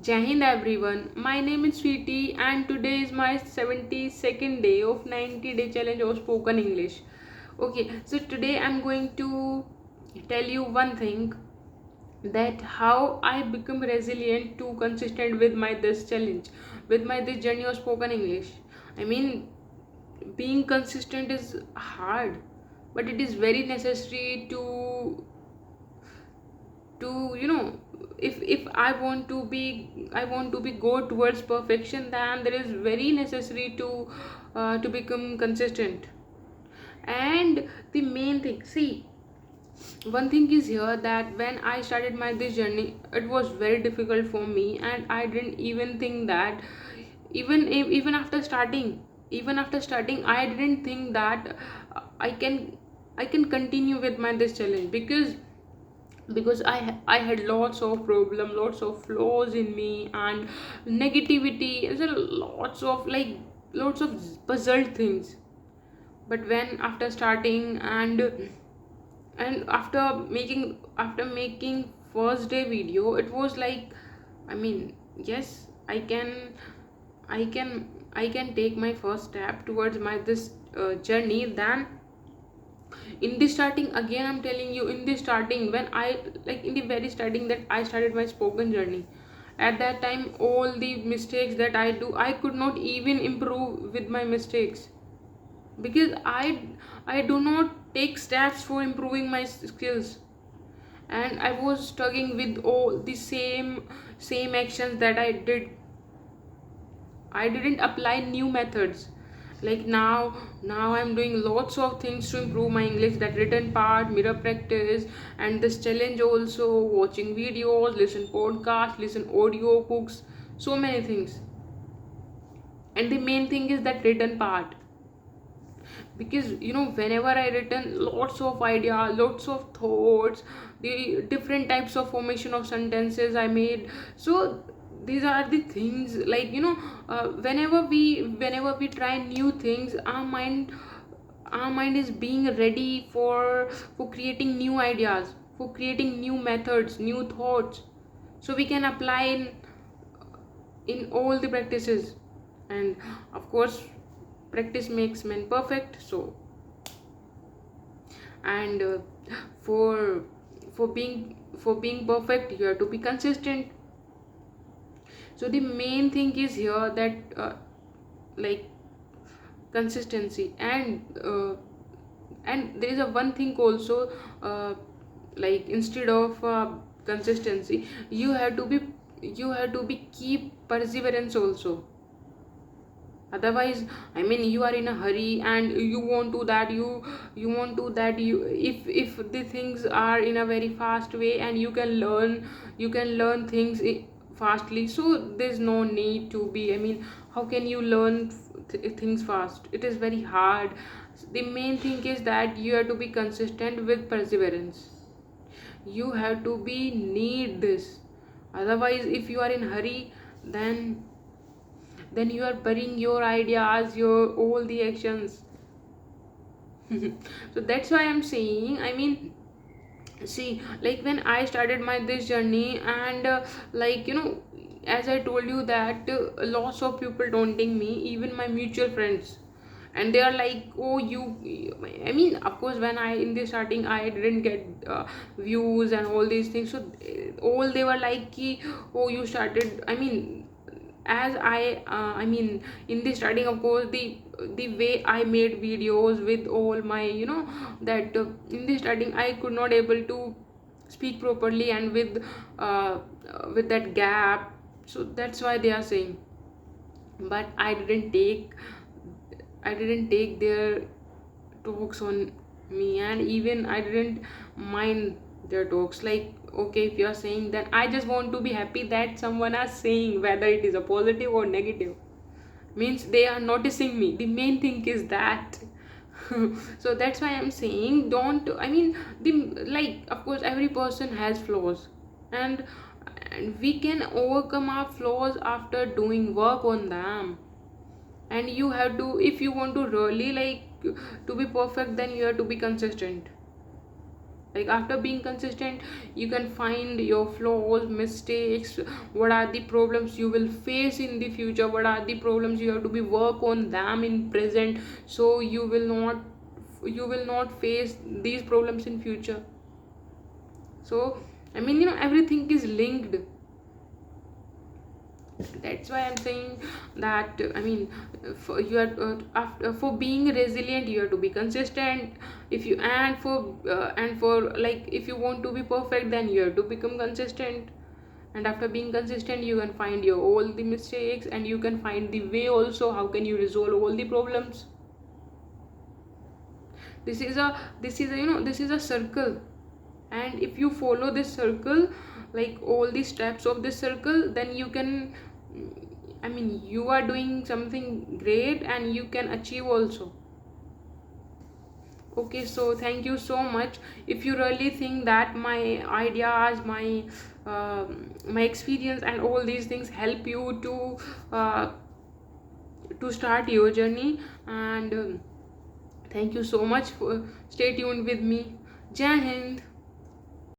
Jai Hind everyone, my name is Sweetie and today is my 72nd day of 90-day challenge of spoken English. Okay, so today I'm going to tell you one thing, that how I become resilient to consistent with my this challenge, with my this journey of spoken English. I mean, being consistent is hard, but it is very necessary to if I want to be go towards perfection, then there is very necessary to become consistent. And the main thing, see, one thing is here that when I started my this journey, it was very difficult for me, and I didn't even think that, even after starting I didn't think that I can continue with my this challenge, because I had lots of problem, lots of flaws in me, and negativity, and there are lots of puzzled things. But when after starting and after making first day video, it was like, I mean, yes, I can take my first step towards my this journey. Then in the starting, again I'm telling you, in the starting, when I, like, in the very starting that I started my spoken journey, at that time all the mistakes that I do, I could not even improve with my mistakes, because I do not take steps for improving my skills. And I was struggling with all the same actions that I did. I didn't apply new methods. Like now I'm doing lots of things to improve my English, that written part, mirror practice, and this challenge also, watching videos, listen podcasts, listen audio books, so many things. And the main thing is that written part, because whenever I written lots of ideas, lots of thoughts, the different types of formation of sentences I made. So these are the things, like, whenever we try new things, our mind is being ready for creating new ideas, for creating new methods, new thoughts, so we can apply in all the practices. And of course, practice makes man perfect. So, and for being perfect, you have to be consistent. So the main thing is here that, like, consistency. And there is a one thing also, like, instead of consistency, you have to be keep perseverance also. Otherwise, I mean, you are in a hurry and you want to that you want to that you if the things are in a very fast way, and you can learn things fastly, so there's no need to be, I mean, how can you learn things fast? It is very hard. The main thing is that you have to be consistent with perseverance. You have to be need this. Otherwise, if you are in hurry, then you are burying your ideas, your all the actions. So that's why I'm saying, I mean, see, like, when I started my this journey, and like, as I told you that, lots of people taunting me, even my mutual friends. And they are like, oh, I mean, of course, when I in the starting I didn't get views and all these things, so all they were like, ki, oh, you started, I mean, as I mean, in the starting, of course, the way I made videos with all my, that in the starting I could not able to speak properly, and with that gap. So that's why they are saying. But I didn't take their talks on me, and even I didn't mind their talks. Like, okay, if you are saying, then I just want to be happy that someone is saying, whether it is a positive or negative, means they are noticing me. The main thing is that. So that's why I'm saying, don't, I mean, the, like, of course, every person has flaws, and we can overcome our flaws after doing work on them. And you have to, if you want to really, like, to be perfect, then you have to be consistent. Like after being consistent, you can find your flaws, mistakes, what are the problems you will face in the future, what are the problems you have to be work on them in present, so you will not face these problems in future. So I mean, everything is linked. That's why I'm saying that I mean, for you are for being resilient, you have to be consistent. If you and for like, if you want to be perfect, then you have to become consistent. And after being consistent, you can find your all the mistakes, and you can find the way also how can you resolve all the problems. This is a circle, and if you follow this circle, like all the steps of this circle, then you can, I mean, you are doing something great and you can achieve also. Okay, so thank you so much. If you really think that my ideas, my experience and all these things help you uh, to start your journey, and thank you so much for stay tuned with me. Jai Hind.